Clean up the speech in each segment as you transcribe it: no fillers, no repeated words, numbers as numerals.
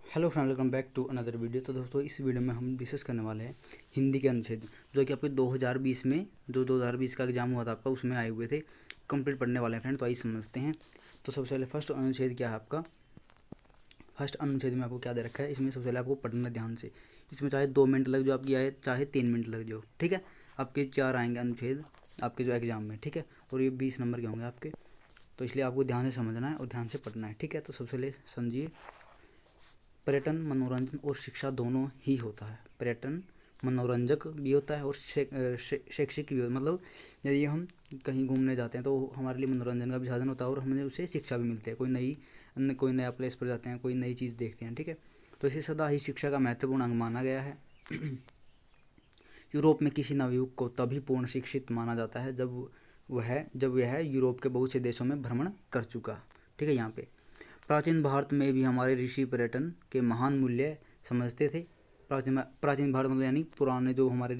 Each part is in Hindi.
Hello friend, welcome back to another video. तो दोस्तों, इस वीडियो में हम डिस्कस करने वाले हैं हिंदी के अनुच्छेद, जो कि आपके 2020 में जो 2020 का एग्जाम हुआ था आपका, उसमें आए हुए थे। कंप्लीट पढ़ने वाले हैं फ्रेंड, तो आइए समझते हैं। तो सबसे पहले फर्स्ट अनुच्छेद क्या है आपका। फर्स्ट अनुच्छेद में आपको क्या दे रखा है, इसमें सबसे पहले आपको पढ़ना है ध्यान से। इसमें चाहे 2 मिनट लग जाओ आपकी, आए चाहे 3 मिनट लग जाओ, ठीक है। आपके 4 आएंगे अनुच्छेद आपके जो एग्जाम में, ठीक है। और ये 20 नंबर के होंगे आपके, तो इसलिए आपको ध्यान से समझना है और ध्यान से पढ़ना है, ठीक है। तो सबसे पहले समझिए, पर्यटन मनोरंजन और शिक्षा दोनों ही होता है। पर्यटन मनोरंजक भी होता है और शैक्षिक भी होता है। मतलब यदि हम कहीं घूमने जाते हैं तो हमारे लिए मनोरंजन का भी साधन होता है और हमें उससे शिक्षा भी मिलती है। कोई नया प्लेस पर जाते हैं, कोई नई चीज़ देखते हैं, ठीक है। तो इसे सदा ही शिक्षा का महत्वपूर्ण अंग माना गया है। यूरोप में किसी नवयुवक को तभी पूर्ण शिक्षित माना जाता है जब वह यूरोप के बहुत से देशों में भ्रमण कर चुका, ठीक है। यहाँ पे प्राचीन भारत में भी हमारे ऋषि पर्यटन के महान मूल्य समझते थे। प्राचीन भारत मतलब यानी पुराने जो हमारे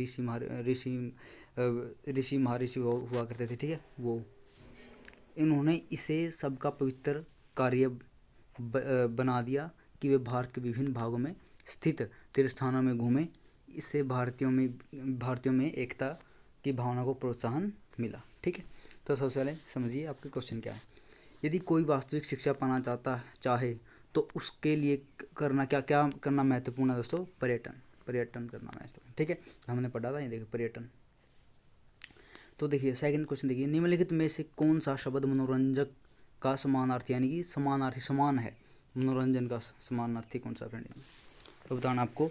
ऋषि महर्षि हुआ करते थे, ठीक है। वो इन्होंने इसे सबका पवित्र कार्य बना दिया कि वे भारत के विभिन्न भागों में स्थित तीर्थ स्थानों में घूमें। इससे भारतीयों में एकता की भावना को प्रोत्साहन मिला, ठीक है। तो सबसे पहले समझिए आपके क्वेश्चन क्या है। यदि कोई वास्तविक शिक्षा पाना चाहे तो उसके लिए करना क्या करना महत्वपूर्ण है दोस्तों। पर्यटन करना महत्वपूर्ण, ठीक है। हमने पढ़ा था, ये देखिए पर्यटन। तो देखिए सेकंड क्वेश्चन, देखिए निम्नलिखित में से कौन सा शब्द मनोरंजक का समानार्थी, यानी कि समानार्थी समान है, मनोरंजन का समानार्थी कौन सा फ्रेंड। तो बताना आपको,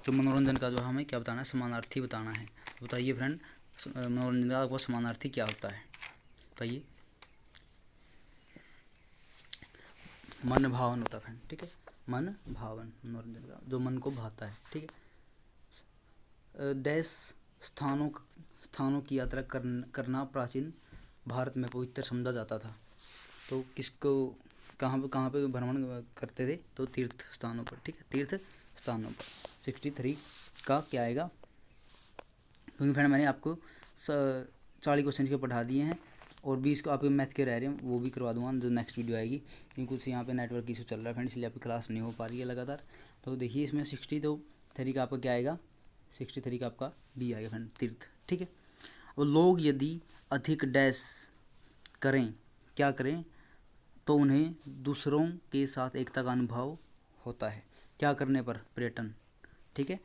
जो मनोरंजन का जो हमें क्या बताना है, समानार्थी बताना है। तो बताइए फ्रेंड, मनोरंजन का वो समानार्थी क्या होता है, बताइए। मन भावन होता है फ्रेंड, ठीक है। मन भावन मनोरंजन का जो मन को भाता है, ठीक है। देश स्थानों की यात्रा करना प्राचीन भारत में पवित्र समझा जाता था। तो किसको कहाँ पे भ्रमण करते थे, तो तीर्थ स्थानों पर, ठीक है, तीर्थ स्थानों पर। 63 का क्या आएगा, क्योंकि फ्रेंड मैंने आपको 40 क्वेश्चन के पढ़ा दिए हैं और 20 को आपके मैथ के रह रहे हैं, वो भी करवा दूंगा जो नेक्स्ट वीडियो आएगी, क्योंकि कुछ यहाँ पे नेटवर्क इशू चल रहा है फ्रेंड, इसलिए आपकी क्लास नहीं हो पा रही है लगातार। तो देखिए इसमें 63 का आपका क्या आएगा, 63 का आपका बी आएगा फ्रेंड, तीर्थ, ठीक है। और लोग यदि अधिक डैश करें, क्या करें, तो उन्हें दूसरों के साथ एकता का अनुभव होता है। क्या करने पर, पर्यटन, ठीक है।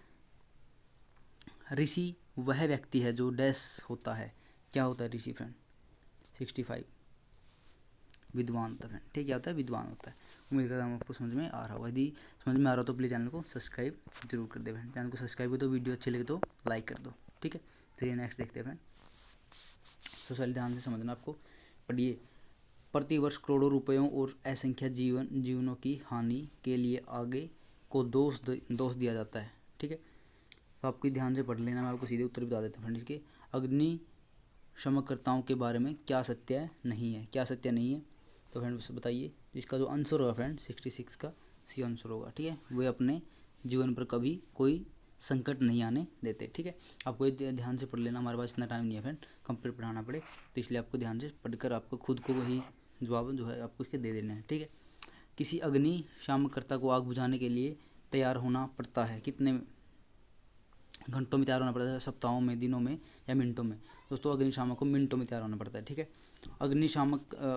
ऋषि वह व्यक्ति है जो डैश होता है, क्या होता है ऋषि फ्रेंड। 65 विद्वान होता है फ्रेंड, ठीक है, क्या होता है, विद्वान होता है। उम्मीद करता हूँ आपको समझ में आ रहा होगा। यदि समझ में आ रहा हो तो प्लीज़ चैनल को सब्सक्राइब जरूर कर दे फ्रेंड। चैनल को सब्सक्राइब कर दो, वीडियो अच्छी लगे तो लाइक कर दो, ठीक है। चलिए नेक्स्ट देखते हैं फ्रेंड। तो चलिए ध्यान से समझना, आपको पढ़िए। प्रतिवर्ष करोड़ों रुपयों और असंख्य जीवनों की हानि के लिए आगे को दोष दिया जाता है, ठीक है। तो आपको ध्यान से पढ़ लेना, मैं आपको सीधे उत्तर बता देता हूँ फ्रेंड इसके। अग्निशमकर्ताओं के बारे में क्या सत्य नहीं है, क्या सत्य नहीं है, तो फ्रेंड बताइए। इसका जो आंसर होगा फ्रेंड 66 का सी आंसर होगा, ठीक है। वे अपने जीवन पर कभी कोई संकट नहीं आने देते, ठीक है। आपको ये ध्यान से पढ़ लेना, हमारे पास इतना टाइम नहीं है फ्रेंड कंप्लीट पढ़ाना पड़े, तो इसलिए आपको ध्यान से पढ़कर आपको खुद को वही जवाब जो है आपको इसके दे देने हैं, ठीक है। किसी अग्निशामकर्ता को आग बुझाने के लिए तैयार होना पड़ता है, कितने घंटों में तैयार होना पड़ता है, सप्ताहों में, दिनों में या मिनटों में। दोस्तों अग्निशामक को मिनटों में तैयार होना पड़ता है, ठीक है।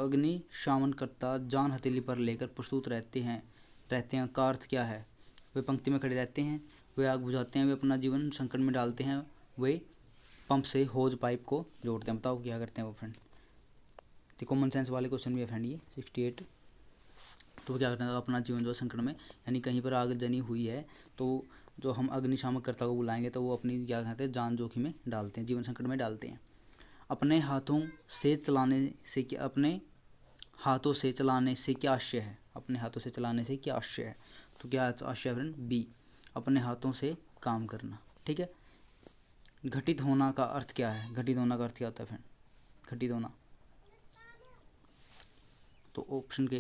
अग्निशामनकर्ता जान हथेली पर लेकर प्रस्तुत रहते हैं का अर्थ क्या है। वे पंक्ति में खड़े रहते हैं, वे आग बुझाते हैं, वे अपना जीवन संकट में डालते हैं, वे पंप से होज पाइप को जोड़ते हैं। बताओ क्या करते हैं वो फ्रेंड। तो कॉमन सेंस वाले क्वेश्चन भी है फ्रेंड ये 68। तो क्या करते हैं, अपना जीवन जो संकट में, यानी कहीं पर आग जनी हुई है तो जो हम अग्निशामकर्ता को बुलाएंगे तो वो अपनी क्या कहते हैं, जान जोखिम में डालते हैं, जीवन संकट में डालते हैं। अपने हाथों से चलाने से क्या आशय है, अपने हाथों से चलाने से क्या आशय है, तो क्या आशय है फ्रेंड, बी, अपने हाथों से काम करना, ठीक है। घटित होना का अर्थ क्या है, घटित होना का अर्थ क्या होता है फ्रेंड, घटित होना, तो ऑप्शन के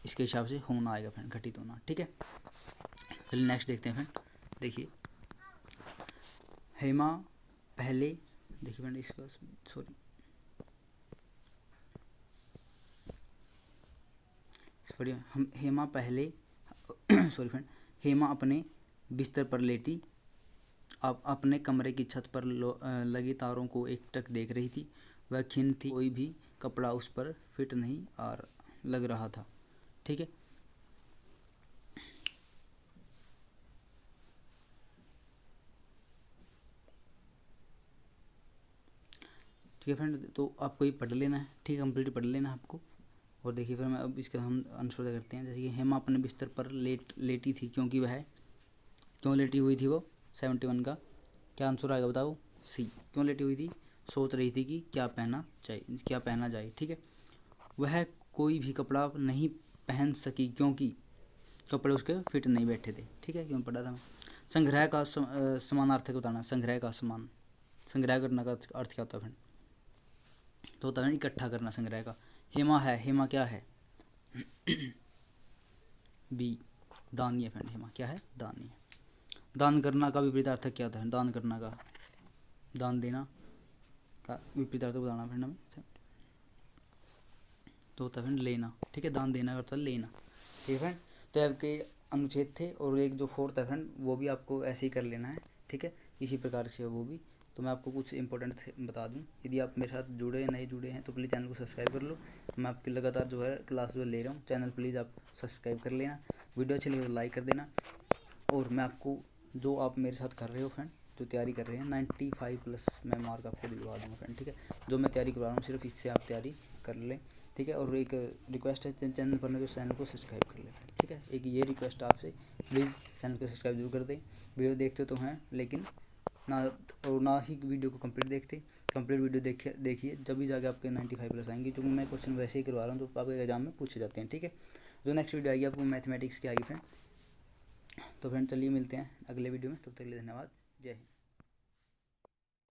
इसके हिसाब से होना आएगा फ्रेंड, घटित होना, ठीक है। चलिए नेक्स्ट देखते हैं फ्रेंड। देखिए हेमा पहले, देखिए फ्रेंड इसका सॉरी हम हेमा पहले सॉरी फ्रेंड। हेमा अपने बिस्तर पर लेटी अपने कमरे की छत पर लगी तारों को एकटक देख रही थी। वह खिन्न थी, कोई भी कपड़ा उस पर फिट नहीं लग रहा था। ठीक है, ठीक है फ्रेंड, तो आपको ये पढ़ लेना है। ठीक है, कंप्लीट पढ़ लेना है आपको। और देखिए फिर मैं अब इसका हम आंसर करते हैं। जैसे कि हेमा अपने बिस्तर पर लेटी थी क्योंकि वह क्यों लेटी हुई थी वो 71 का क्या आंसर आएगा बताओ? सी। क्यों लेटी हुई थी? सोच रही थी कि क्या पहना जाए। ठीक है, वह कोई भी कपड़ा नहीं पहन सकी क्योंकि कपड़े उसके फिट नहीं बैठे थे। ठीक है, क्यों पढ़ा था मैं। संग्रह का समानार्थक बताना। संग्रह करना का अर्थ क्या होता है फ्रेंड? तो होता है इकट्ठा करना संग्रह का। हेमा क्या है? बी, दानी है फ्रेंड। हेमा क्या है? दानी है। दान करना का विपरीतार्थक क्या होता है? दान करना का, दान देना का विपरीतार्थक बताना फ्रेंड हमें। तो होता है फ्रेंड लेना। ठीक है, दान देना का होता है लेना। ठीक है फ्रेंड, तो आपके अनुच्छेद थे और एक जो फोर्थ है फ्रेंड वो भी आपको ऐसे ही कर लेना है। ठीक है, इसी प्रकार से वो भी। तो मैं आपको कुछ इंपॉर्टेंट बता दूं, यदि आप मेरे साथ नहीं जुड़े हैं तो प्लीज़ चैनल को सब्सक्राइब कर लो। मैं आपकी लगातार जो है क्लास जो ले रहा हूँ, चैनल प्लीज़ आप सब्सक्राइब कर लेना। वीडियो अच्छी लगे तो लाइक कर देना। और मैं आपको जो आप मेरे साथ कर रहे हो फ्रेंड, जो तैयारी कर रहे हैं 95+ मैं मार्क आपको दिलवा दूँगा फ्रेंड। ठीक है, जो मैं तैयारी करवा रहा हूँ सिर्फ इससे आप तैयारी कर लें। ठीक है, और एक रिक्वेस्ट है चैनल पर तो चैनल को सब्सक्राइब कर लें। ठीक है, एक ये रिक्वेस्ट आपसे, प्लीज़ चैनल को सब्सक्राइब जरूर कर दें। वीडियो देखते तो हैं लेकिन ना ही वीडियो को कंप्लीट देखते। कंप्लीट वीडियो देखिए जब भी जाके आपके 95+ आएंगे, क्योंकि मैं क्वेश्चन वैसे ही करवा रहा हूँ जो आपके एग्जाम में पूछे जाते हैं। ठीक है, जो नेक्स्ट वीडियो आएगी आपको मैथमेटिक्स की आएगी फ्रेंड। तो फ्रेंड चलिए मिलते हैं अगले वीडियो में, तब तक के लिए धन्यवाद। जय हिंद।